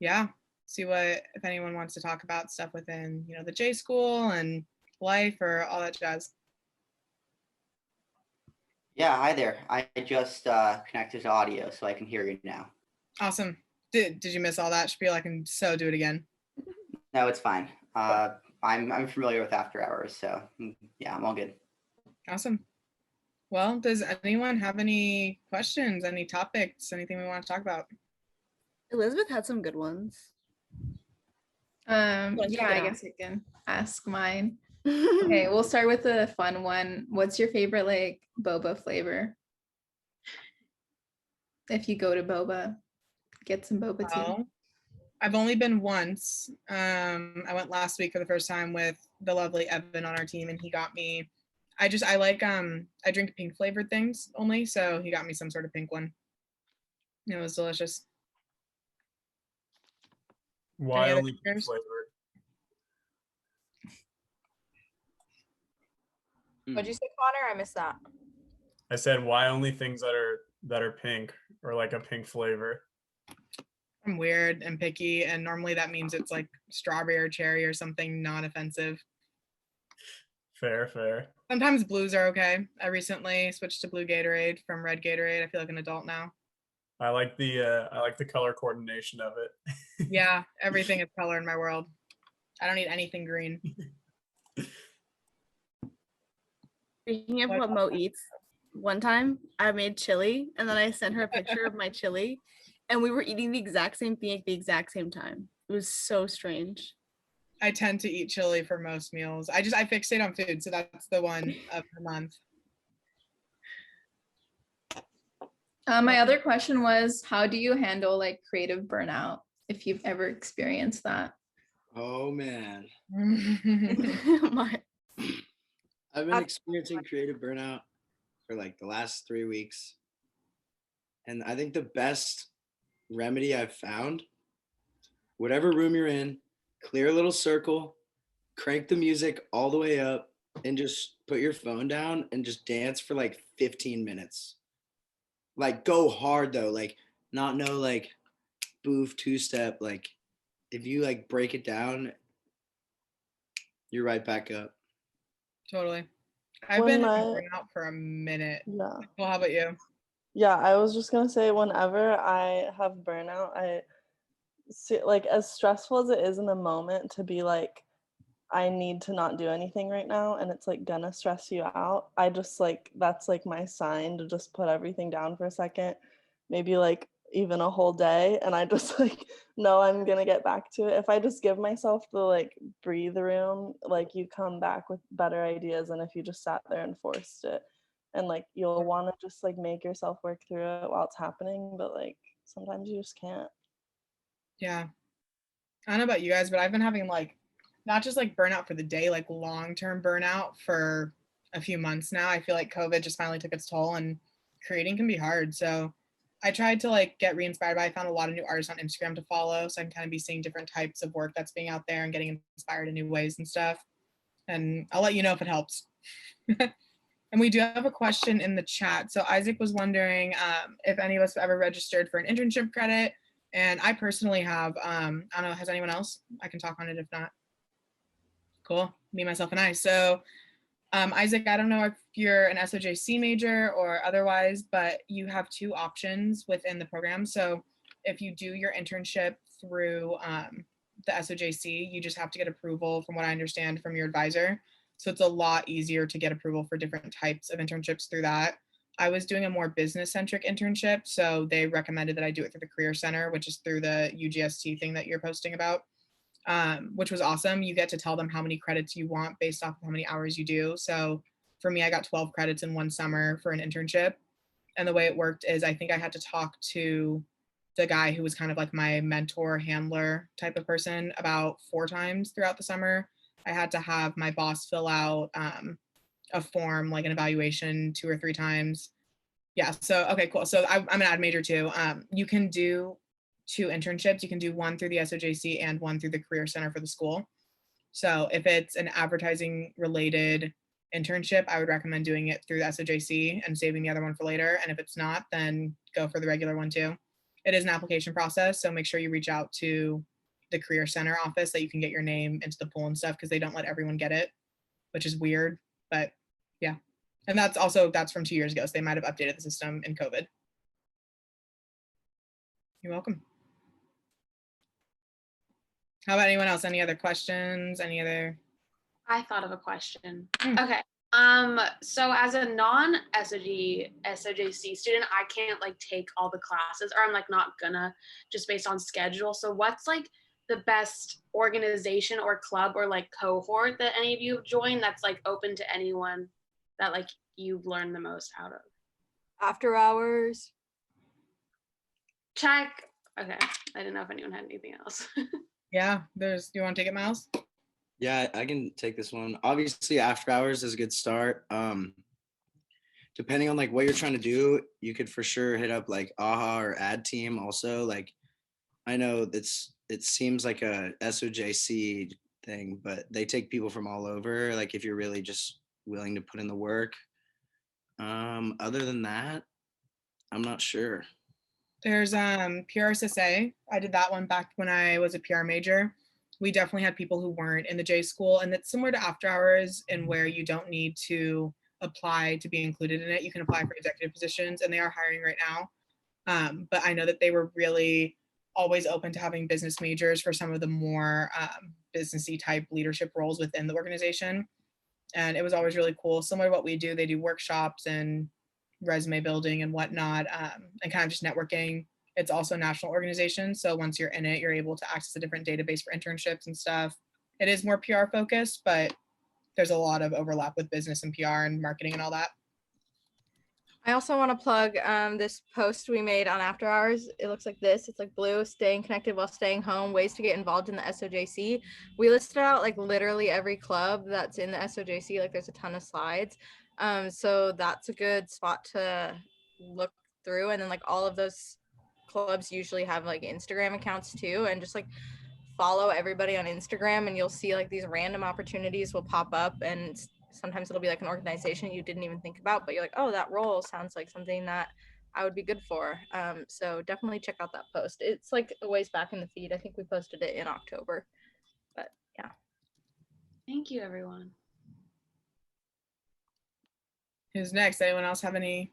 yeah, see what if anyone wants to talk about stuff within, the J school and life or all that jazz. Yeah, hi there. I just connected to audio, so I can hear you now. Awesome. Did you miss all that? Spiel? I can so do it again. No, it's fine. I'm familiar with AfterHours, so yeah, I'm all good. Awesome. Well, does anyone have any questions, any topics, anything we want to talk about? Elizabeth had some good ones. Yeah, I guess I can ask mine. Okay, we'll start with a fun one. What's your favorite like boba flavor? If you go to boba, get some boba tea. Well, I've only been once. I went last week for the first time with the lovely Evan on our team, and he got me. I drink pink flavored things only, so he got me some sort of pink one. It was delicious. Why only pink flavored? What'd you say, Connor? I missed that. I said why only things that are pink or like a pink flavor. I'm weird and picky, and normally that means it's like strawberry or cherry or something non-offensive. Fair. Sometimes blues are okay. I recently switched to blue Gatorade from red Gatorade. I feel like an adult now. I like the color coordination of it. Yeah, everything is color in my world. I don't need anything green. Speaking of what Mo eats, one time I made chili and then I sent her a picture of my chili and we were eating the exact same thing at the exact same time. It was so strange. I tend to eat chili for most meals. I fixate on food, so that's the one of the month. My other question was, how do you handle like creative burnout if you've ever experienced that? Oh man. I've been experiencing creative burnout for like the last 3 weeks. And I think the best remedy I've found, whatever room you're in, clear a little circle, crank the music all the way up, and just put your phone down and just dance for like 15 minutes. Like go hard though, like not no like boof two-step. Like if you like break it down, you're right back up. Totally. I've been burnout for a minute. Yeah. Well, how about you? Yeah, I was just gonna say whenever I have burnout, I see like as stressful as it is in the moment to be like, I need to not do anything right now and it's like gonna stress you out. I just like that's like my sign to just put everything down for a second, maybe like even a whole day, and I just like know I'm gonna get back to it. If I just give myself the like breathe room, like you come back with better ideas than if you just sat there and forced it. And like you'll want to just like make yourself work through it while it's happening, but like sometimes you just can't. Yeah. I don't know about you guys, but I've been having like not just like burnout for the day, like long-term burnout for a few months now. I feel like COVID just finally took its toll and creating can be hard. So I tried to like get re-inspired by, I found a lot of new artists on Instagram to follow. So I can kind of be seeing different types of work that's being out there and getting inspired in new ways and stuff. And I'll let you know if it helps. And we do have a question in the chat. So Isaac was wondering if any of us have ever registered for an internship credit. And I personally have, I don't know, has anyone else? I can talk on it if not. Cool, me, myself, and I. So Isaac, I don't know if you're an SOJC major or otherwise, but you have two options within the program. So if you do your internship through the SOJC, you just have to get approval, from what I understand, from your advisor. So it's a lot easier to get approval for different types of internships through that. I was doing a more business-centric internship, so they recommended that I do it through the Career Center, which is through the UGST thing that you're posting about, which was awesome. You get to tell them how many credits you want based off of how many hours you do. So for me, I got 12 credits in one summer for an internship. And the way it worked is I think I had to talk to the guy who was kind of like my mentor, handler type of person about 4 times throughout the summer. I had to have my boss fill out a form, like an evaluation 2 or 3 times. Yeah, so, okay, cool. So I'm an ad major too. You can do 2 internships. You can do one through the SOJC and one through the Career Center for the school. So if it's an advertising related internship, I would recommend doing it through the SOJC and saving the other one for later. And if it's not, then go for the regular one too. it is an application process. So make sure you reach out to the Career Center office that you can get your name into the pool and stuff, because they don't let everyone get it, which is weird, but yeah. And that's from 2 years ago. So they might have updated the system in COVID. You're welcome. How about anyone else? Any other questions? Any other? I thought of a question. Hmm. Okay. So as a non-SOJC student, I can't like take all the classes, or I'm like not gonna, just based on schedule. So what's like the best organization or club or like cohort that any of you have joined that's like open to anyone that like you've learned the most out of? AfterHours. Check. Okay. I didn't know if anyone had anything else. Yeah, do you want to take it, Miles? Yeah, I can take this one. Obviously, AfterHours is a good start. Depending on like what you're trying to do, you could for sure hit up like AHA or Ad Team also. Like, I know it seems like a SOJC thing, but they take people from all over. Like if you're really just willing to put in the work. Other than that, I'm not sure. There's PRSSA. I did that one back when I was a PR major. We definitely had people who weren't in the J school, and it's similar to AfterHours in where you don't need to apply to be included in it. You can apply for executive positions, and they are hiring right now. But I know that they were really always open to having business majors for some of the more businessy type leadership roles within the organization. And it was always really cool. Similar to what we do, they do workshops and resume building and whatnot, and kind of just networking. It's also a national organization. So once you're in it, you're able to access a different database for internships and stuff. It is more PR focused, but there's a lot of overlap with business and PR and marketing and all that. I also want to plug this post we made on AfterHours. It looks like this. It's like blue, staying connected while staying home, ways to get involved in the SOJC. We listed out like literally every club that's in the SOJC. Like there's a ton of slides. So that's a good spot to look through. And then like all of those clubs usually have like Instagram accounts too. And just like follow everybody on Instagram, and you'll see like these random opportunities will pop up, and sometimes it'll be like an organization you didn't even think about, but you're like, oh, that role sounds like something that I would be good for. So definitely check out that post. It's like a ways back in the feed. I think we posted it in October, but yeah. Thank you, everyone. Who's next? Anyone else have any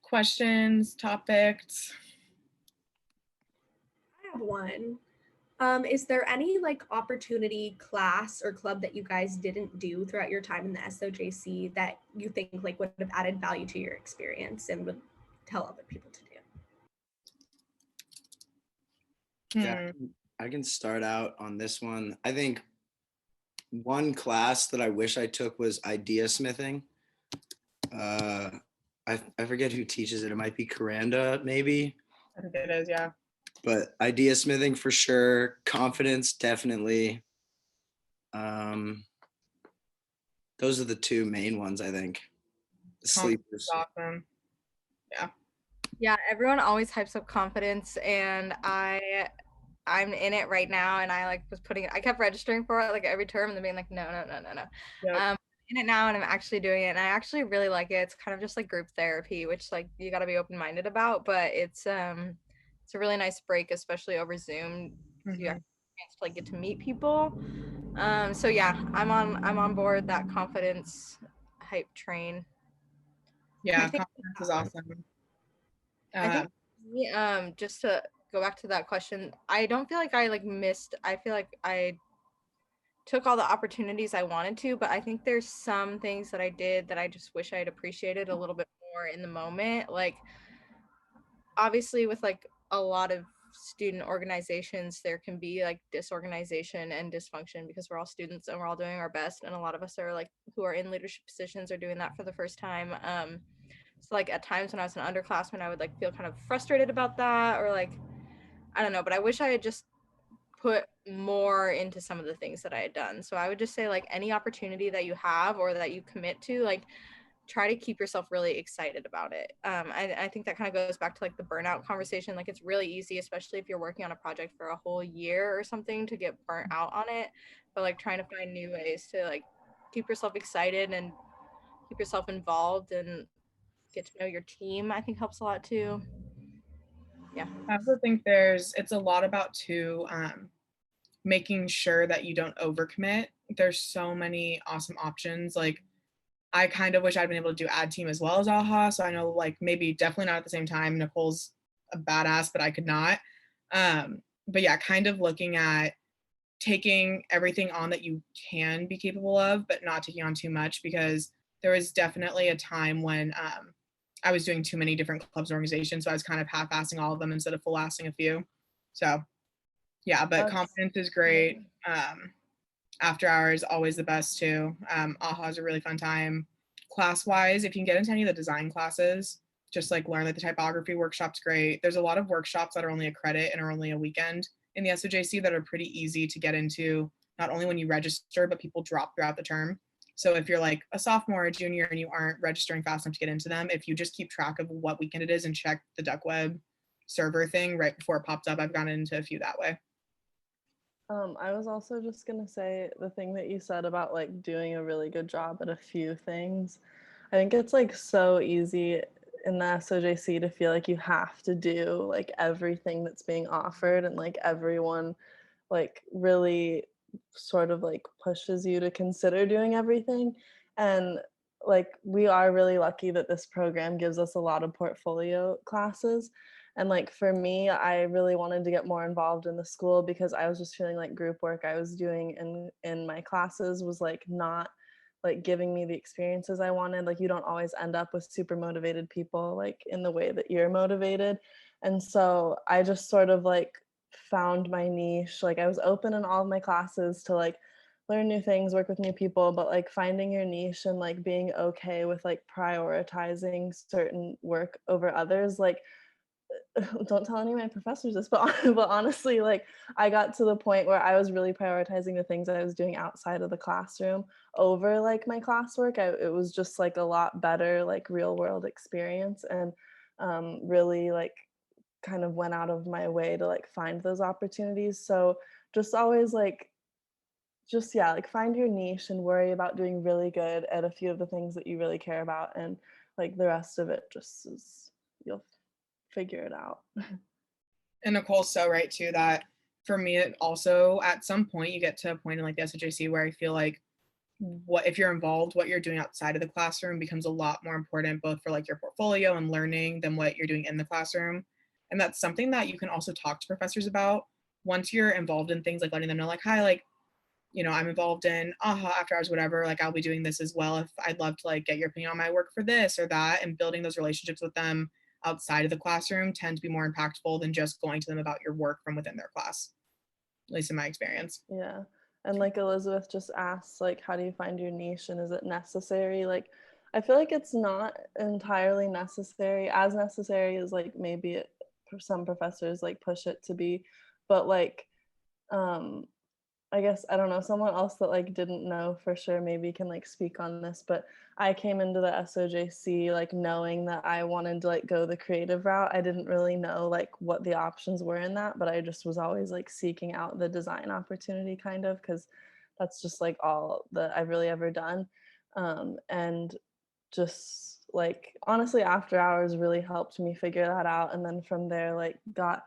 questions, topics? I have one. Is there any like opportunity class or club that you guys didn't do throughout your time in the SOJC that you think like would have added value to your experience and would tell other people to do? Yeah, I can start out on this one. I think one class that I wish I took was idea smithing. I forget who teaches it. It might be Karanda, maybe. I think it is, yeah. But idea smithing for sure. Confidence, definitely. Those are the two main ones, I think. The sleepers. Awesome. Yeah. Yeah, everyone always hypes up confidence, and I'm in it right now, and I kept registering for it like every term and then being like, no. Yep. In it now, and I'm actually doing it, and I actually really like it. It's kind of just like group therapy, which like you got to be open-minded about, but it's a really nice break, especially over Zoom. So you have a chance to like get to meet people. So yeah, I'm on board that confidence hype train. Yeah, confidence is awesome. I think just to go back to that question, I don't feel like I like missed. I feel like I took all the opportunities I wanted to, but I think there's some things that I did that I just wish I had appreciated a little bit more in the moment. Like obviously with like a lot of student organizations, there can be like disorganization and dysfunction because we're all students and we're all doing our best, and a lot of us are like who are in leadership positions are doing that for the first time. So like at times when I was an underclassman, I would like feel kind of frustrated about that, or like I don't know, but I wish I had just put more into some of the things that I had done. So I would just say like any opportunity that you have or that you commit to, like try to keep yourself really excited about it. I think that kind of goes back to like the burnout conversation. Like it's really easy, especially if you're working on a project for a whole year or something, to get burnt out on it. But like trying to find new ways to like keep yourself excited and keep yourself involved and get to know your team, I think helps a lot too. I also think it's a lot about too, making sure that you don't overcommit. There's so many awesome options. Like, I kind of wish I'd been able to do ad team as well as AHA. So I know, like, maybe definitely not at the same time. Nicole's a badass, but I could not. But yeah, kind of looking at taking everything on that you can be capable of, but not taking on too much, because there was definitely a time when I was doing too many different clubs and organizations. So I was kind of half-assing all of them instead of full-assing a few. So yeah, but confidence is great. After hours, always the best too. AHA is a really fun time. Class-wise, if you can get into any of the design classes, just like learn, like the typography workshop's great. There's a lot of workshops that are only a credit and are only a weekend in the SOJC that are pretty easy to get into, not only when you register, but people drop throughout the term. So if you're like a sophomore or junior and you aren't registering fast enough to get into them, if you just keep track of what weekend it is and check the DuckWeb server thing right before it pops up, I've gotten into a few that way. I was also just gonna say the thing that you said about like doing a really good job at a few things. I think it's like so easy in the SOJC to feel like you have to do like everything that's being offered, and like everyone like really sort of like pushes you to consider doing everything. And like we are really lucky that this program gives us a lot of portfolio classes. And like for me, I really wanted to get more involved in the school because I was just feeling like group work I was doing in my classes was like not like giving me the experiences I wanted. Like you don't always end up with super motivated people like in the way that you're motivated. And so I just sort of like found my niche. Like I was open in all of my classes to like learn new things, work with new people, but like finding your niche and like being okay with like prioritizing certain work over others. Like don't tell any of my professors this, but honestly, like I got to the point where I was really prioritizing the things that I was doing outside of the classroom over like my classwork. It was just like a lot better, like real world experience, and really like kind of went out of my way to like find those opportunities. So just always like, just yeah, like find your niche and worry about doing really good at a few of the things that you really care about, and like the rest of it just is, you'll figure it out. And Nicole's so right too, that for me, it also at some point you get to a point in like the SOJC where I feel like what if you're involved, what you're doing outside of the classroom becomes a lot more important, both for like your portfolio and learning, than what you're doing in the classroom. And that's something that you can also talk to professors about once you're involved in things, like letting them know like, hi, like, you know, I'm involved in AHA, after hours, whatever, like I'll be doing this as well. If I'd love to like get your opinion on my work for this or that, and building those relationships with them outside of the classroom tend to be more impactful than just going to them about your work from within their class, at least in my experience. Yeah. And like Elizabeth just asked, like, how do you find your niche and is it necessary? Like, I feel like it's not entirely necessary, as necessary as like maybe it, some professors like push it to be, but like, I guess, I don't know, someone else that like didn't know for sure maybe can like speak on this, but I came into the SOJC like knowing that I wanted to like go the creative route. I didn't really know like what the options were in that, but I just was always like seeking out the design opportunity kind of, because that's just like all that I've really ever done. And just like honestly, after hours really helped me figure that out. And then from there, like got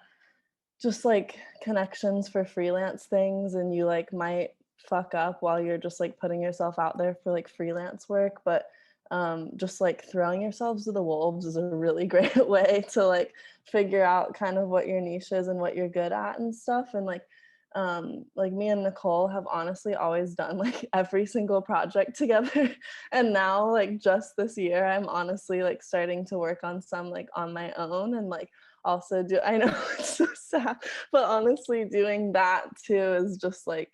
just like connections for freelance things, and you like might fuck up while you're just like putting yourself out there for like freelance work, but just like throwing yourselves to the wolves is a really great way to like figure out kind of what your niche is and what you're good at and stuff. And like me and Nicole have honestly always done like every single project together, and now like just this year I'm honestly like starting to work on some like on my own, and like also do, I know it's so sad, but honestly doing that too is just like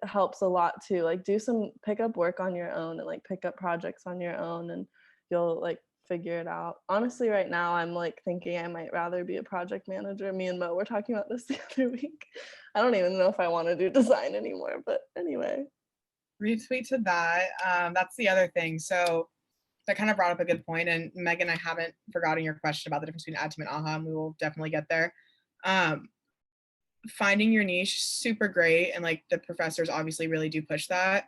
helps a lot too. Like do some pick up work on your own and like pick up projects on your own, and you'll like figure it out. Honestly, right now I'm like thinking I might rather be a project manager. Me and Mo were talking about this the other week. I don't even know if I want to do design anymore, but anyway. Retweet to that. That's the other thing. So that kind of brought up a good point. And Megan, I haven't forgotten your question about the difference between ad team and AHA, and we will definitely get there. Finding your niche, super great. And like the professors obviously really do push that,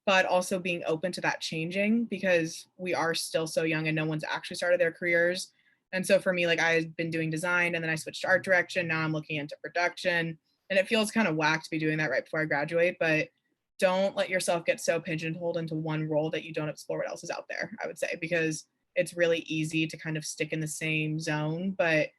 but also being open to that changing, because we are still so young and no one's actually started their careers. And so for me, like I've been doing design and then I switched to art direction. Now I'm looking into production, and it feels kind of whack to be doing that right before I graduate, but don't let yourself get so pigeonholed into one role that you don't explore what else is out there, I would say, because it's really easy to kind of stick in the same zone, but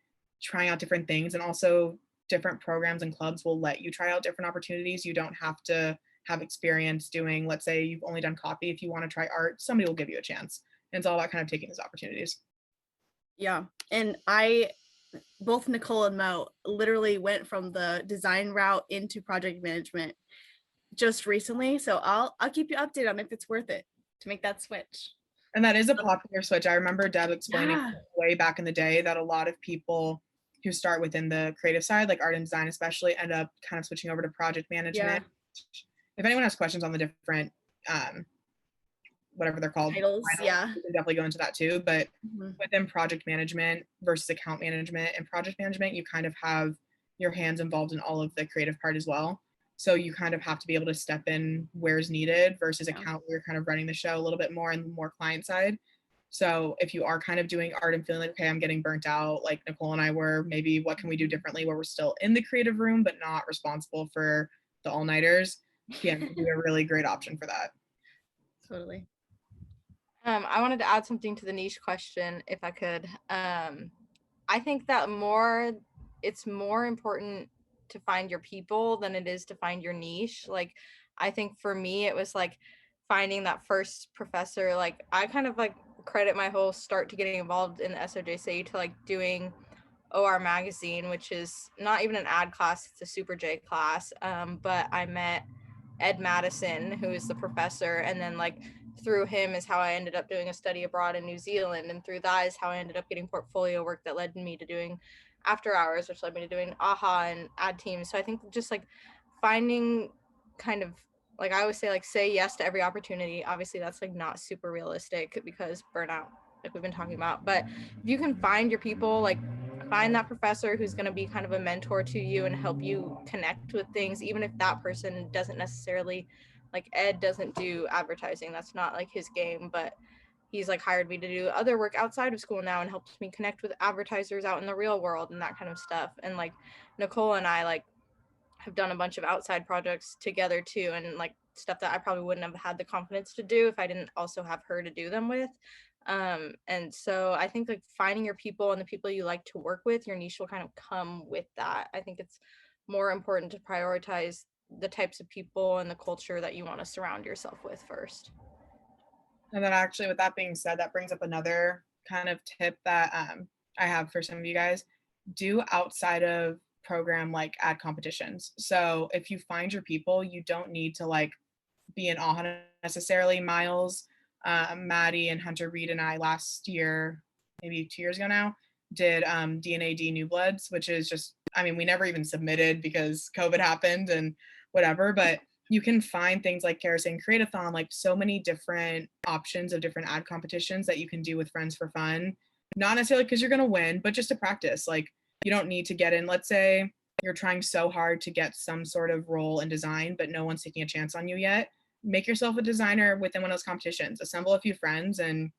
trying out different things, and also different programs and clubs will let you try out different opportunities. You don't have to have experience doing, let's say you've only done copy. If you want to try art, somebody will give you a chance. And it's all about kind of taking those opportunities. Yeah. And both Nicole and Mo literally went from the design route into project management just recently. So I'll keep you updated on if it's worth it to make that switch. And that is a popular switch. I remember Deb explaining Yeah. way back in the day that a lot of people who start within the creative side, like art and design especially, end up kind of switching over to project management. If anyone has questions on the different whatever they're called titles, yeah, we can definitely go into that too. But within project management versus account management, and project management, you kind of have your hands involved in all of the creative part as well. So you kind of have to be able to step in where's needed versus account where you're kind of running the show a little bit more and more client side. So if you are kind of doing art and feeling like, okay, I'm getting burnt out, like Nicole and I were, maybe what can we do differently where we're still in the creative room, but not responsible for the all-nighters? PM would be a really great option for that. Totally. I wanted to add something to the niche question, if I could. I think that it's more important to find your people than it is to find your niche. Like, I think for me, it was like finding that first professor. Like, I kind of like credit my whole start to getting involved in the SOJC to like doing OR magazine, which is not even an ad class, it's a Super J class. But I met Ed Madison, who is the professor, and then like through him is how I ended up doing a study abroad in New Zealand, and through that is how I ended up getting portfolio work that led me to doing AfterHours, which led me to doing AHA and ad teams. So I think just like finding kind of, like I always say, like say yes to every opportunity. Obviously that's like not super realistic because burnout, like we've been talking about, but if you can find your people, like find that professor who's going to be kind of a mentor to you and help you connect with things, even if that person doesn't necessarily, like Ed doesn't do advertising, that's not like his game, but he's like hired me to do other work outside of school now and helps me connect with advertisers out in the real world and that kind of stuff. And like Nicole and I like have done a bunch of outside projects together too, and like stuff that I probably wouldn't have had the confidence to do if I didn't also have her to do them with. And so I think like finding your people and the people you like to work with, your niche will kind of come with that. I think it's more important to prioritize the types of people and the culture that you want to surround yourself with first. And then actually, with that being said, that brings up another kind of tip that I have for some of you guys. Do outside of program like ad competitions. So if you find your people, you don't need to like be in AHA necessarily. Miles, Maddie and Hunter Reed and I last year, maybe 2 years ago now, did DNAD New Bloods, which is just, I mean, we never even submitted because COVID happened and whatever, but you can find things like Kara saying Create-a-thon, like so many different options of different ad competitions that you can do with friends for fun. Not necessarily because you're going to win, but just to practice. Like you don't need to get in, let's say you're trying so hard to get some sort of role in design, but no one's taking a chance on you yet. Make yourself a designer within one of those competitions, assemble a few friends and,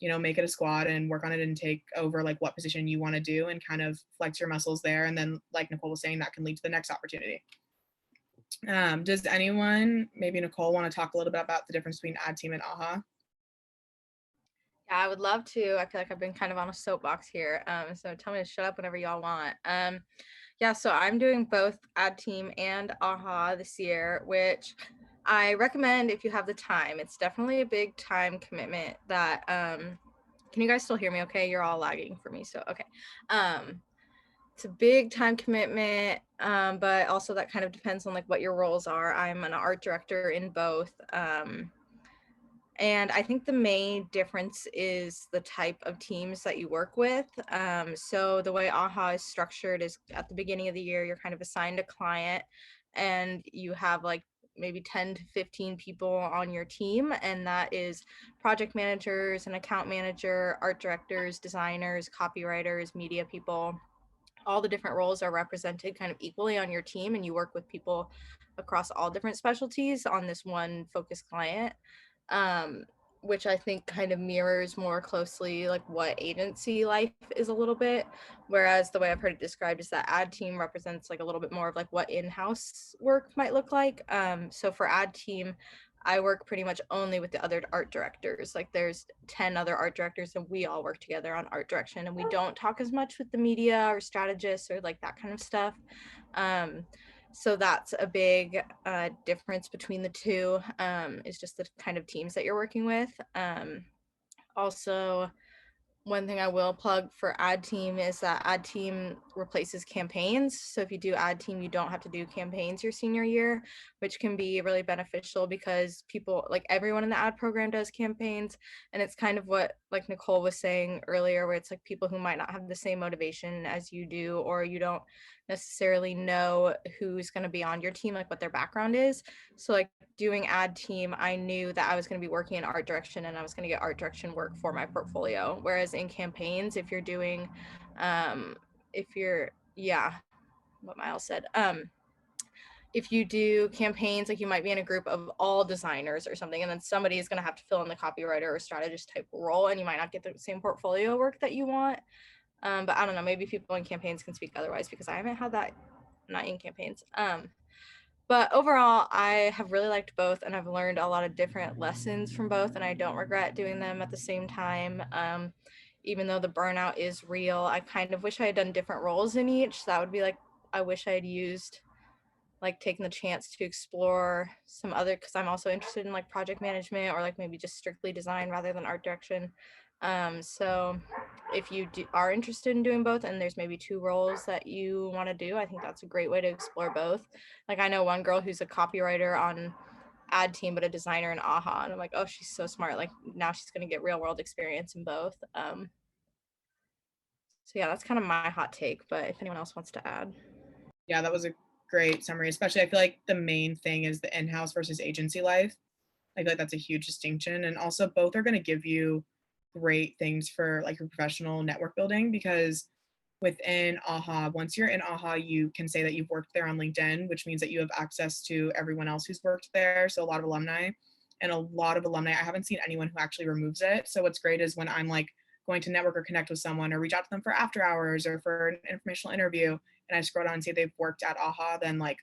you know, make it a squad and work on it and take over like what position you want to do and kind of flex your muscles there. And then like Nicole was saying, that can lead to the next opportunity. Does anyone, maybe Nicole, want to talk a little bit about the difference between ad team and AHA? Yeah, I would love to. I feel like I've been kind of on a soapbox here. So tell me to shut up whenever y'all want. Yeah, so I'm doing both ad team and AHA this year, which I recommend if you have the time. It's definitely a big time commitment that, can you guys still hear me okay? You're all lagging for me, so okay. It's a big time commitment, but also that kind of depends on like what your roles are. I'm an art director in both. And I think the main difference is the type of teams that you work with. So the way AHA is structured is at the beginning of the year, you're kind of assigned a client and you have like maybe 10 to 15 people on your team. And that is project managers, an account manager, art directors, designers, copywriters, media people. All the different roles are represented kind of equally on your team, and you work with people across all different specialties on this one focused client. which I think kind of mirrors more closely like what agency life is a little bit. Whereas the way I've heard it described is that ad team represents like a little bit more of like what in-house work might look like. So for ad team, I work pretty much only with the other art directors. Like there's 10 other art directors and we all work together on art direction, and we don't talk as much with the media or strategists or like that kind of stuff. So that's a big difference between the two, is just the kind of teams that you're working with. Also, one thing I will plug for ad team is that ad team replaces campaigns. So if you do ad team, you don't have to do campaigns your senior year, which can be really beneficial because people, like everyone in the ad program does campaigns. And it's kind of what like Nicole was saying earlier, where it's like people who might not have the same motivation as you do, or you don't necessarily know who's going to be on your team, like what their background is. So like doing ad team, I knew that I was going to be working in art direction and I was going to get art direction work for my portfolio. Whereas in campaigns, if you're doing, what Miles said, if you do campaigns, like you might be in a group of all designers or something, and then somebody is going to have to fill in the copywriter or strategist type role, and you might not get the same portfolio work that you want. But I don't know, maybe people in campaigns can speak otherwise because I haven't had that, not in campaigns. But overall, I have really liked both, and I've learned a lot of different lessons from both, and I don't regret doing them at the same time. Even though the burnout is real, I kind of wish I had done different roles in each. That would be like, I wish I had used, like taking the chance to explore some other, because I'm also interested in like project management or like maybe just strictly design rather than art direction. So if you are interested in doing both and there's maybe two roles that you want to do, I think that's a great way to explore both. Like I know one girl who's a copywriter on ad team but a designer in AHA, and I'm like, oh, she's so smart, like now she's going to get real world experience in both. So yeah, that's kind of my hot take, but if anyone else wants to add. Yeah, that was a great summary. Especially I feel like the main thing is the in-house versus agency life. I feel like that's a huge distinction, and also both are going to give you great things for like your professional network building, because within AHA, once you're in AHA, you can say that you've worked there on LinkedIn, which means that you have access to everyone else who's worked there. So a lot of alumni, and a lot of alumni, I haven't seen anyone who actually removes it. So what's great is when I'm like going to network or connect with someone or reach out to them for after hours or for an informational interview, and I scroll down and see they've worked at AHA, then like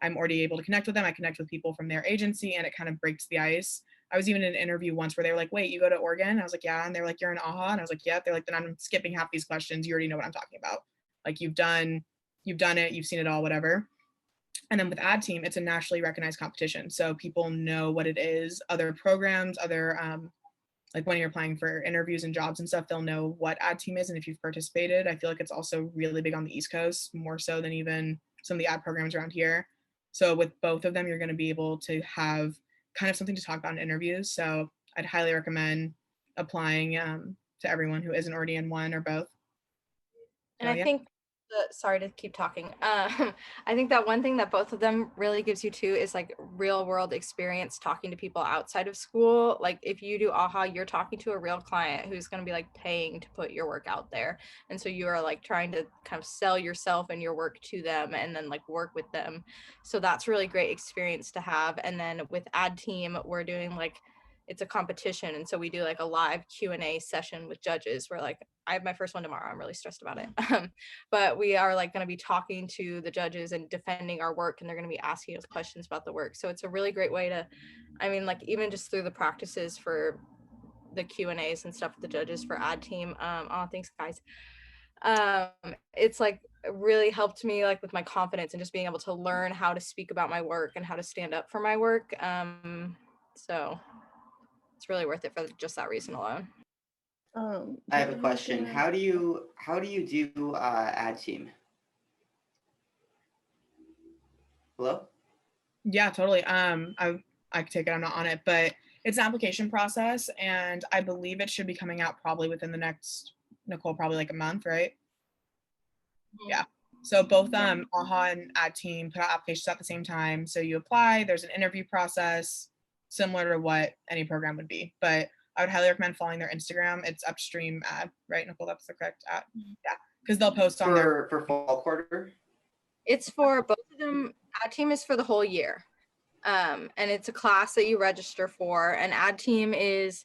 I'm already able to connect with them. I connect with people from their agency, and it kind of breaks the ice. I was even in an interview once where they were like, wait, you go to Oregon? And I was like, yeah. And they're like, you're in AHA? And I was like, yeah. They're like, then I'm skipping half these questions. You already know what I'm talking about. Like you've done it, you've seen it all, whatever. And then with ad team, it's a nationally recognized competition. So people know what it is, other programs, other, like when you're applying for interviews and jobs and stuff, they'll know what ad team is. And if you've participated, I feel like it's also really big on the East Coast, more so than even some of the ad programs around here. So with both of them, you're going to be able to have kind of something to talk about in interviews. So I'd highly recommend applying to everyone who isn't already in one or both. And I think, sorry to keep talking. I think that one thing that both of them really gives you too is like real world experience talking to people outside of school. Like if you do AHA, you're talking to a real client who's going to be like paying to put your work out there. And so you are like trying to kind of sell yourself and your work to them and then like work with them. So that's really great experience to have. And then with ad team, we're doing like, it's a competition, and so we do like a live Q&A session with judges where like I have my first one tomorrow. I'm really stressed about it. But we are like going to be talking to the judges and defending our work, and they're going to be asking us questions about the work. So it's a really great way to, I mean, like even just through the practices for the Q&As and stuff with the judges for ad team. Oh, thanks guys. It's like really helped me like with my confidence and just being able to learn how to speak about my work and how to stand up for my work. So it's really worth it for just that reason alone. I have a question. How do you do ad team? Hello? Yeah, totally. I could take it. I'm not on it, but it's an application process, and I believe it should be coming out probably within the next, Nicole, probably like a month, right? Yeah. So both AHA and ad team put out applications at the same time. So you apply. There's an interview process similar to what any program would be, but I would highly recommend following their Instagram. It's Upstream Ad, right, Nicole? That's the correct ad. Yeah, because they'll post on their for fall quarter. It's for both of them. Ad team is for the whole year, and it's a class that you register for. And ad team is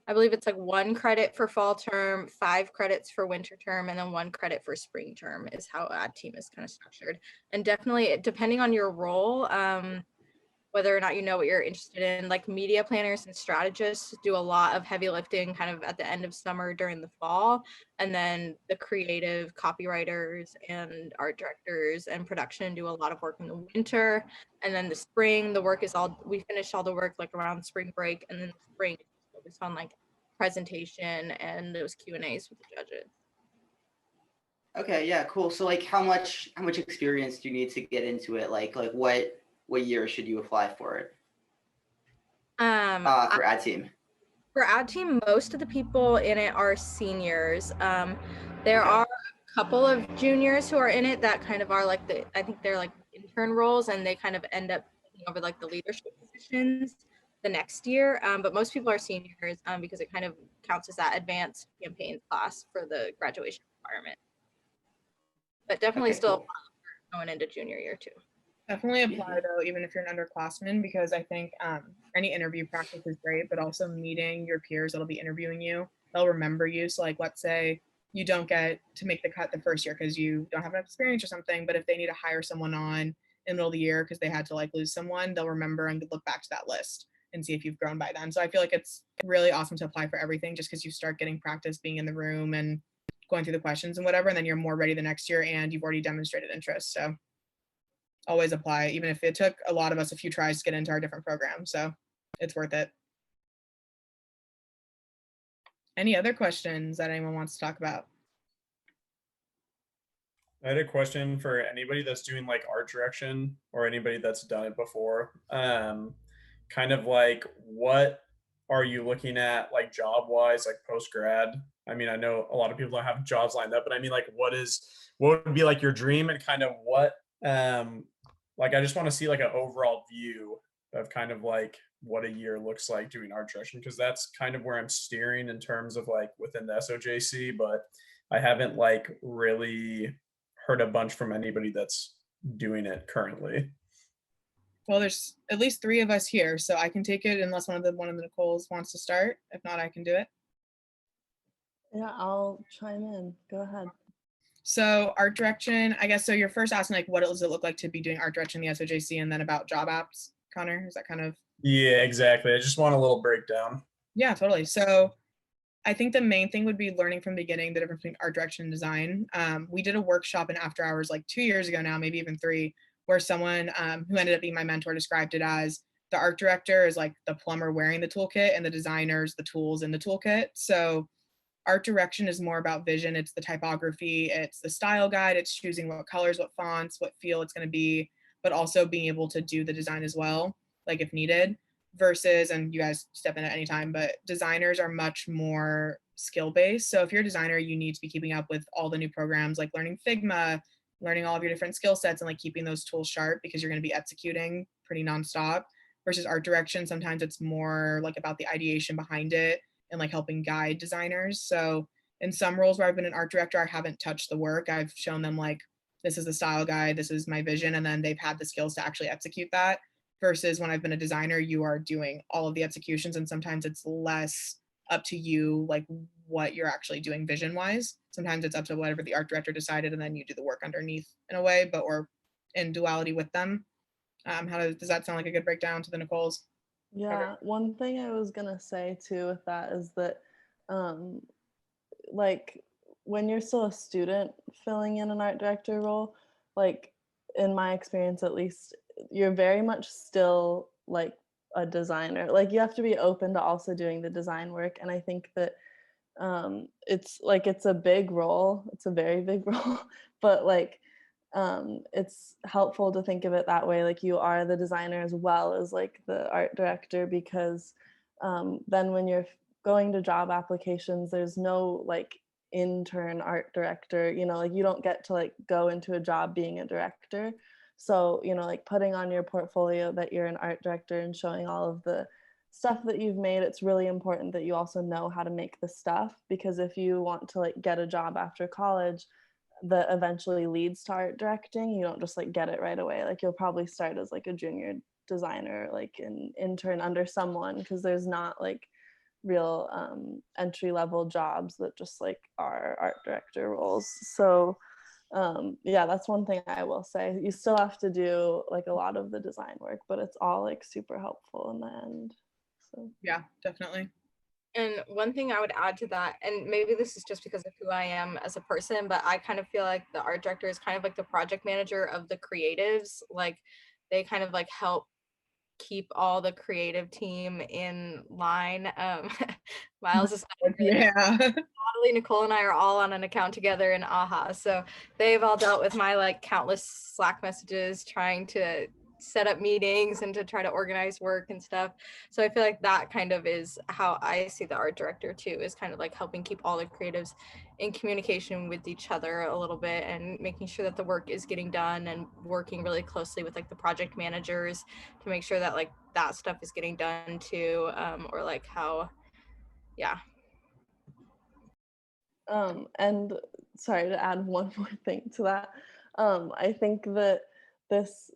I believe it's like 1 credit for fall term, 5 credits for winter term, and then 1 credit for spring term is how ad team is kind of structured. And definitely depending on your role, whether or not you know what you're interested in, like media planners and strategists do a lot of heavy lifting kind of at the end of summer during the fall. And then the creative copywriters and art directors and production do a lot of work in the winter. And then the spring, the work is we finish all the work like around spring break, and then the spring is focused on like presentation and those Q&As with the judges. Okay, yeah, cool. So like how much experience do you need to get into it? Like what year should you apply for it? For ad team. For ad team, most of the people in it are seniors. There Okay. are a couple of juniors who are in it that kind of are like I think they're like intern roles, and they kind of end up taking over like the leadership positions the next year. But most people are seniors because it kind of counts as that advanced campaigns class for the graduation requirement. But definitely Okay, still cool. going into junior year too. Definitely apply though, even if you're an underclassman, because I think any interview practice is great, but also meeting your peers that'll be interviewing you, they'll remember you. So like, let's say you don't get to make the cut the first year because you don't have enough experience or something, but if they need to hire someone on in the middle of the year because they had to like lose someone, they'll remember and look back to that list and see if you've grown by then. So I feel like it's really awesome to apply for everything just because you start getting practice being in the room and going through the questions and whatever, and then you're more ready the next year and you've already demonstrated interest. So always apply, even if it took a lot of us a few tries to get into our different programs. So it's worth it. Any other questions that anyone wants to talk about? I had a question for anybody that's doing like art direction or anybody that's done it before. Kind of like, what are you looking at like job wise, like post grad? I mean, I know a lot of people don't have jobs lined up, but I mean, like, what would be like your dream, and kind of what like, I just want to see like an overall view of kind of like what a year looks like doing art direction, because that's kind of where I'm steering in terms of like within the SOJC, but I haven't like really heard a bunch from anybody that's doing it currently. Well, there's at least 3 of us here, so I can take it unless one of the Nicoles wants to start. If not, I can do it. Yeah, I'll chime in. Go ahead. So art direction, I guess, so you're first asking like what does it look like to be doing art direction in the SOJC, and then about job apps, Connor? Is that kind of? Yeah, exactly. I just want a little breakdown. Yeah, totally. So I think the main thing would be learning from the beginning the difference between art direction and design. We did a workshop in AfterHours like 2 years ago now, maybe even 3, where someone who ended up being my mentor described it as the art director is like the plumber wearing the toolkit and the designer's the tools in the toolkit. So art direction is more about vision. It's the typography, it's the style guide, it's choosing what colors, what fonts, what feel it's going to be, but also being able to do the design as well, like if needed. Versus, and you guys step in at any time, but designers are much more skill based. So if you're a designer, you need to be keeping up with all the new programs, like learning Figma, learning all of your different skill sets, and like keeping those tools sharp because you're going to be executing pretty nonstop. Versus art direction, sometimes it's more like about the ideation behind it and like helping guide designers. So in some roles where I've been an art director, I haven't touched the work. I've shown them like, this is the style guide, this is my vision, and then they've had the skills to actually execute that. Versus when I've been a designer, you are doing all of the executions, and sometimes it's less up to you, like what you're actually doing vision wise. Sometimes it's up to whatever the art director decided, and then you do the work underneath in a way, but or in duality with them. Does that sound like a good breakdown to the Nicoles? Yeah, one thing I was gonna say too with that is that like when you're still a student filling in an art director role, like in my experience at least, you're very much still like a designer. Like you have to be open to also doing the design work. And I think that it's like it's a big role. It's a very big role, but like it's helpful to think of it that way. Like you are the designer as well as like the art director, because then when you're going to job applications, there's no like intern art director, you know, like you don't get to like go into a job being a director. So, you know, like putting on your portfolio that you're an art director and showing all of the stuff that you've made, it's really important that you also know how to make the stuff, because if you want to like get a job after college that eventually leads to art directing, you don't just like get it right away. Like you'll probably start as like a junior designer, like an intern under someone, because there's not like real entry level jobs that just like are art director roles. So yeah, that's one thing I will say. You still have to do like a lot of the design work, but it's all like super helpful in the end. So Yeah, definitely. And one thing I would add to that, and maybe this is just because of who I am as a person, but I kind of feel like the art director is kind of like the project manager of the creatives. Like they kind of like help keep all the creative team in line. Miles is Yeah. Natalie, Nicole, and I are all on an account together in AHA. So they've all dealt with my like countless Slack messages trying to set up meetings and to try to organize work and stuff. So I feel like that kind of is how I see the art director too, is kind of like helping keep all the creatives in communication with each other a little bit and making sure that the work is getting done and working really closely with like the project managers to make sure that like that stuff is getting done too, or like how, yeah. And sorry to add one more thing to that. I think that this,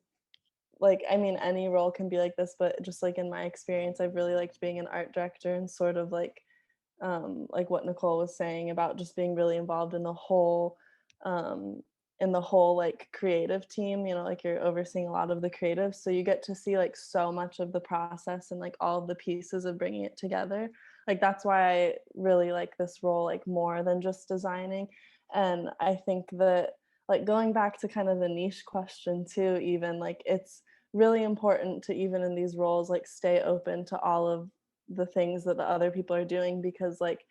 like, I mean, any role can be like this, but just like in my experience, I've really liked being an art director and sort of like what Nicole was saying about just being really involved in the whole like creative team, you know, like you're overseeing a lot of the creatives. So you get to see like so much of the process and like all of the pieces of bringing it together. Like that's why I really like this role, like more than just designing. And I think that like going back to kind of the niche question too, even like it's really important to, even in these roles, like stay open to all of the things that the other people are doing, because like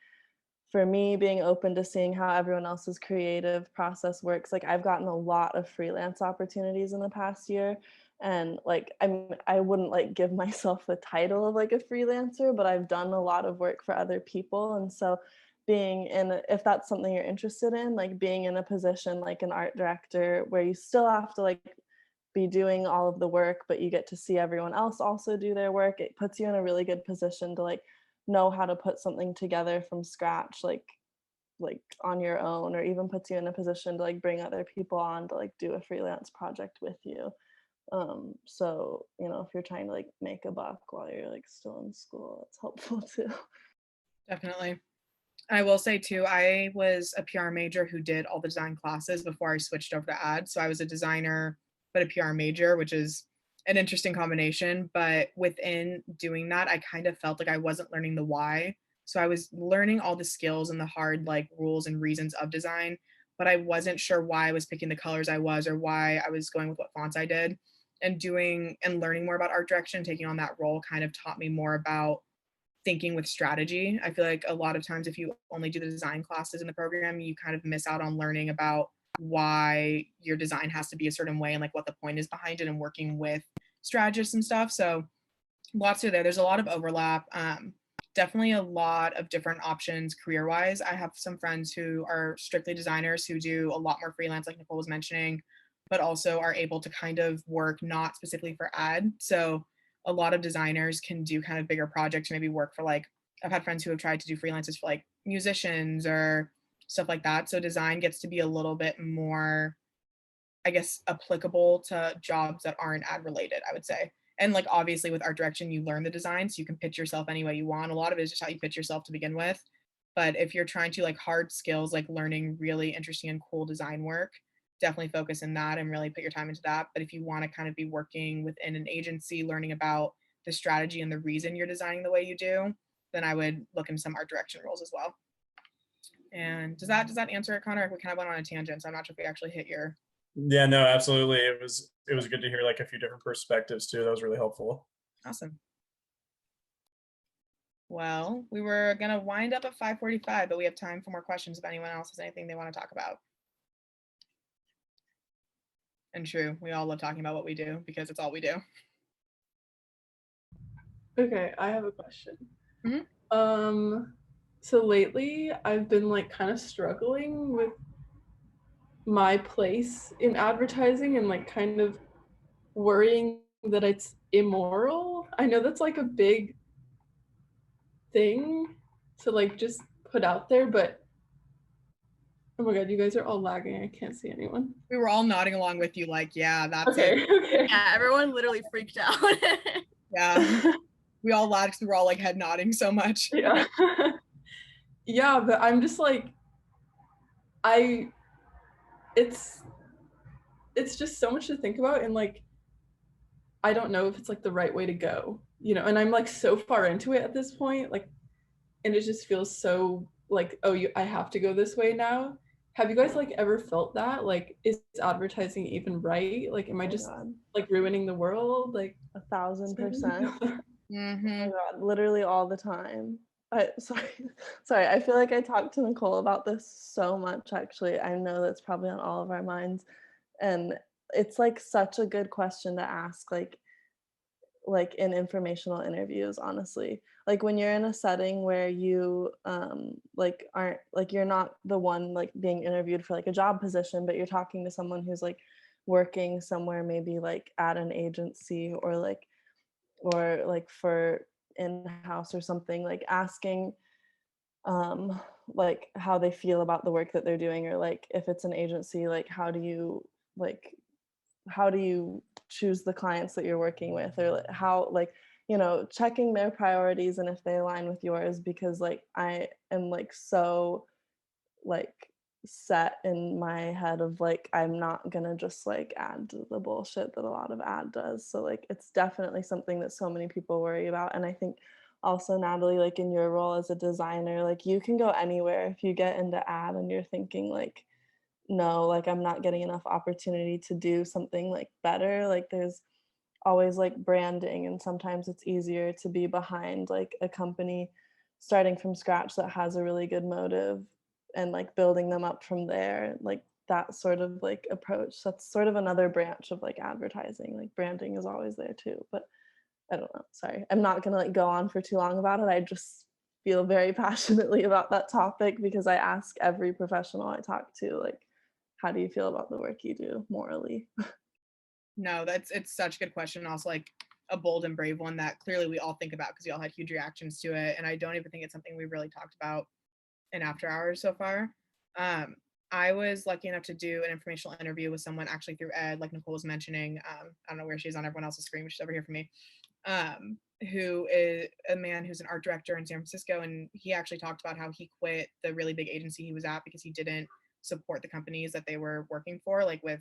for me, being open to seeing how everyone else's creative process works, like I've gotten a lot of freelance opportunities in the past year, and like I wouldn't like give myself the title of like a freelancer, but I've done a lot of work for other people. And so being in, if that's something you're interested in, like being in a position like an art director where you still have to like be doing all of the work, but you get to see everyone else also do their work, it puts you in a really good position to like know how to put something together from scratch, like on your own, or even puts you in a position to like bring other people on to like do a freelance project with you. So, you know, if you're trying to like make a buck while you're like still in school, it's helpful too. Definitely. I will say too, I was a PR major who did all the design classes before I switched over to ad. So I was a designer, but a PR major, which is an interesting combination. But within doing that, I kind of felt like I wasn't learning the why. So I was learning all the skills and the hard like rules and reasons of design, but I wasn't sure why I was picking the colors I was, or why I was going with what fonts I did. And doing and learning more about art direction, taking on that role kind of taught me more about thinking with strategy. I feel like a lot of times if you only do the design classes in the program, you kind of miss out on learning about why your design has to be a certain way and like what the point is behind it, and working with strategists and stuff. So lots are there. There's a lot of overlap. Definitely a lot of different options career wise. I have some friends who are strictly designers who do a lot more freelance, like Nicole was mentioning, but also are able to kind of work not specifically for ad. So a lot of designers can do kind of bigger projects, maybe work for like, I've had friends who have tried to do freelances for like musicians or stuff like that. So design gets to be a little bit more, I guess, applicable to jobs that aren't ad related, I would say. And like obviously with art direction, you learn the design, so you can pitch yourself any way you want. A lot of it is just how you pitch yourself to begin with. But if you're trying to like hard skills, like learning really interesting and cool design work, definitely focus in that and really put your time into that. But if you want to kind of be working within an agency, learning about the strategy and the reason you're designing the way you do, then I would look into some art direction roles as well. And does that answer it, Connor? We kind of went on a tangent, so I'm not sure if we actually hit your. Yeah, no, absolutely. It was good to hear like a few different perspectives too. That was really helpful. Awesome. Well, we were gonna wind up at 5:45, but we have time for more questions if anyone else has anything they want to talk about. And true, we all love talking about what we do because it's all we do. Okay, I have a question. Mm-hmm. So lately I've been like kind of struggling with my place in advertising and like kind of worrying that it's immoral. I know that's like a big thing to like just put out there, but oh my god, you guys are all lagging. I can't see anyone. We were all nodding along with you, like, yeah, that's okay. it. Yeah, everyone literally freaked out. Yeah. We all laughed because we were all like head nodding so much. Yeah. Yeah, but I'm just like, it's just so much to think about, and like, I don't know if it's like the right way to go, you know, and I'm like so far into it at this point, like, and it just feels so like, oh, I have to go this way now. Have you guys like ever felt that? Like, is advertising even right? Like, am I just like ruining the world? Like 1,000%. Oh Mm-hmm. my God, literally all the time. Sorry, I feel like I talked to Nicole about this so much, actually. I know that's probably on all of our minds. And it's like such a good question to ask, like in informational interviews, honestly. Like when you're in a setting where you like aren't like, you're not the one like being interviewed for like a job position, but you're talking to someone who's like working somewhere, maybe like at an agency or like for in-house or something, like asking like how they feel about the work that they're doing, or like if it's an agency, like how do you choose the clients that you're working with, or like how, like, you know, checking their priorities and if they align with yours, because like I am like so like set in my head of like, I'm not gonna just like add to the bullshit that a lot of ad does. So like it's definitely something that so many people worry about. And I think also, Natalie, like in your role as a designer, like you can go anywhere if you get into ad and you're thinking like, no, like I'm not getting enough opportunity to do something like better. Like there's always like branding, and sometimes it's easier to be behind like a company starting from scratch that has a really good motive and like building them up from there, like that sort of like approach. That's sort of another branch of like advertising. Like branding is always there too, but I don't know, sorry, I'm not gonna like go on for too long about it. I just feel very passionately about that topic because I ask every professional I talk to, like, how do you feel about the work you do morally? No, it's such a good question. Also, like a bold and brave one that clearly we all think about because we all had huge reactions to it. And I don't even think it's something we really talked about in After Hours so far. I was lucky enough to do an informational interview with someone actually through Ed, like Nicole was mentioning. I don't know where she is on everyone else's screen, but she's over here for me. Who is a man who's an art director in San Francisco, and he actually talked about how he quit the really big agency he was at because he didn't support the companies that they were working for, like with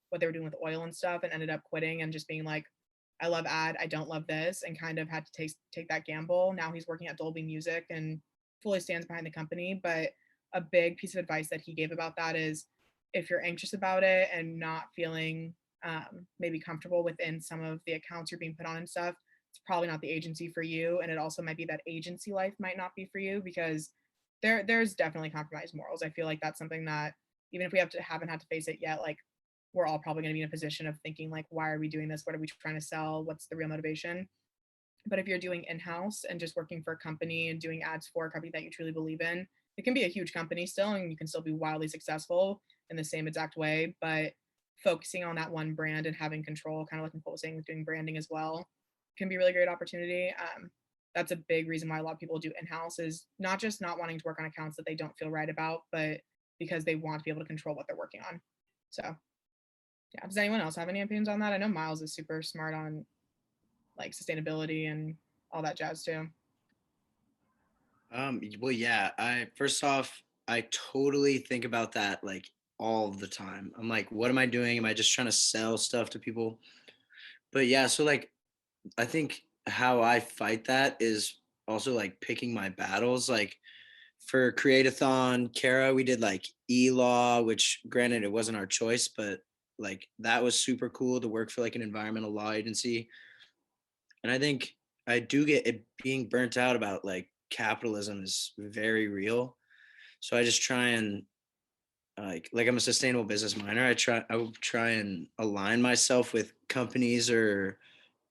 what they were doing with oil and stuff, and ended up quitting and just being like, I love ad, I don't love this, and kind of had to take that gamble. Now he's working at Dolby Music and fully stands behind the company. But a big piece of advice that he gave about that is, if you're anxious about it and not feeling maybe comfortable within some of the accounts you're being put on and stuff, it's probably not the agency for you. And it also might be that agency life might not be for you, because there's definitely compromised morals. I feel like that's something that even if we haven't had to face it yet, like we're all probably going to be in a position of thinking like, why are we doing this? What are we trying to sell? What's the real motivation? But if you're doing in-house and just working for a company and doing ads for a company that you truly believe in, it can be a huge company still, and you can still be wildly successful in the same exact way. But focusing on that one brand and having control, kind of like Nicole was saying with doing branding as well, can be a really great opportunity. That's a big reason why a lot of people do in-house, is not just not wanting to work on accounts that they don't feel right about, but because they want to be able to control what they're working on. So yeah, does anyone else have any opinions on that? I know Miles is super smart on like sustainability and all that jazz too. Well, yeah, first off, I totally think about that like all the time. I'm like, what am I doing? Am I just trying to sell stuff to people? But yeah, so like I think how I fight that is also like picking my battles. Like for Create-a-thon, Kara, we did like e-law, which granted it wasn't our choice, but like that was super cool to work for like an environmental law agency. And I think I do get it being burnt out about like capitalism is very real. So I just try and like I'm a sustainable business minor. I will try and align myself with companies or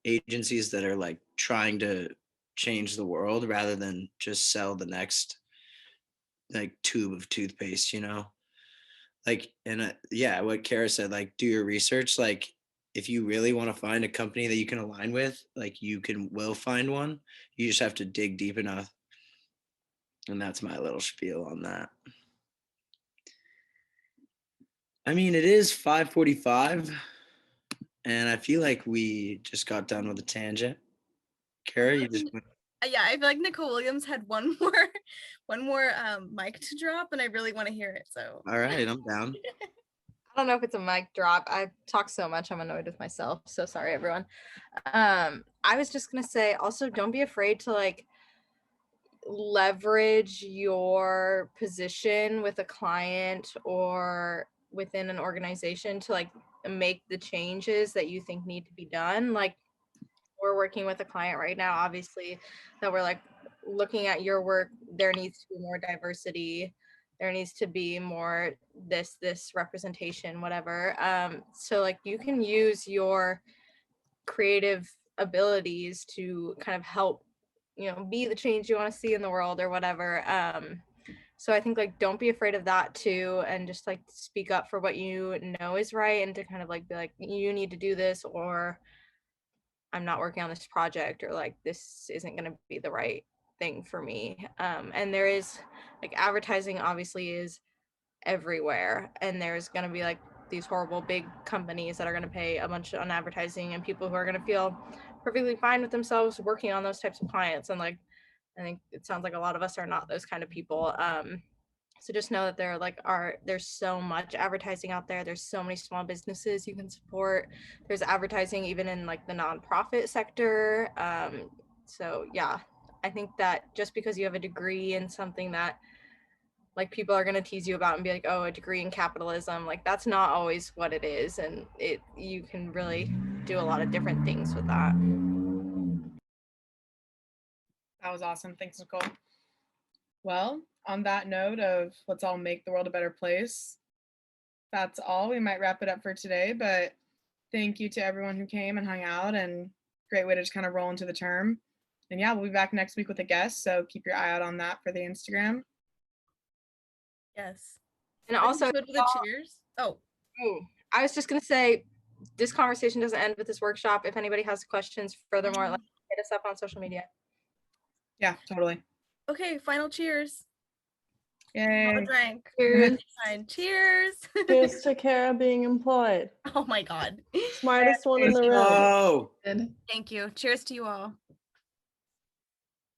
agencies that are like trying to change the world rather than just sell the next like tube of toothpaste, you know? Like, and yeah, what Kara said, like do your research. Like if you really want to find a company that you can align with, like will find one. You just have to dig deep enough. And that's my little spiel on that. I mean, it is 5:45 and I feel like we just got done with a tangent. Kara, you just went. Yeah, I feel like Nicole Williams had one more mic to drop, and I really want to hear it. So. All right, I'm down. I don't know if it's a mic drop. I talk so much, I'm annoyed with myself. So sorry, everyone. I was just gonna say, also, don't be afraid to like leverage your position with a client or within an organization to like make the changes that you think need to be done. Like, we're working with a client right now, obviously, that we're like looking at your work. There needs to be more diversity. There needs to be more this representation, whatever. So like you can use your creative abilities to kind of help, be the change you want to see in the world or whatever. So I think like don't be afraid of that too, and just like speak up for what you know is right, and to kind of like be like, you need to do this, or I'm not working on this project, or like this isn't going to be the right thing for me. And there is like advertising obviously is everywhere, and there's going to be like these horrible big companies that are going to pay a bunch on advertising, and people who are going to feel perfectly fine with themselves working on those types of clients. And like I think it sounds like a lot of us are not those kind of people. So just know that there's so much advertising out there. There's so many small businesses you can support. There's advertising even in like the nonprofit sector. So yeah, I think that just because you have a degree in something that like people are going to tease you about and be like, oh, a degree in capitalism, like that's not always what it is. And you can really do a lot of different things with that. That was awesome. Thanks, Nicole. Well, on that note of let's all make the world a better place, that's all. We might wrap it up for today, but thank you to everyone who came and hung out, and great way to just kind of roll into the term. And yeah, we'll be back next week with a guest, so keep your eye out on that for the Instagram. Yes. And also with the cheers. I was just going to say, this conversation doesn't end with this workshop. If anybody has questions, furthermore, hit us up on social media. Yeah, totally. Okay, final cheers. Yay. Drink. Cheers. Cheers. Cheers to Kara being employed. Oh my God. Smartest one in the room. Oh. Thank you. Cheers to you all.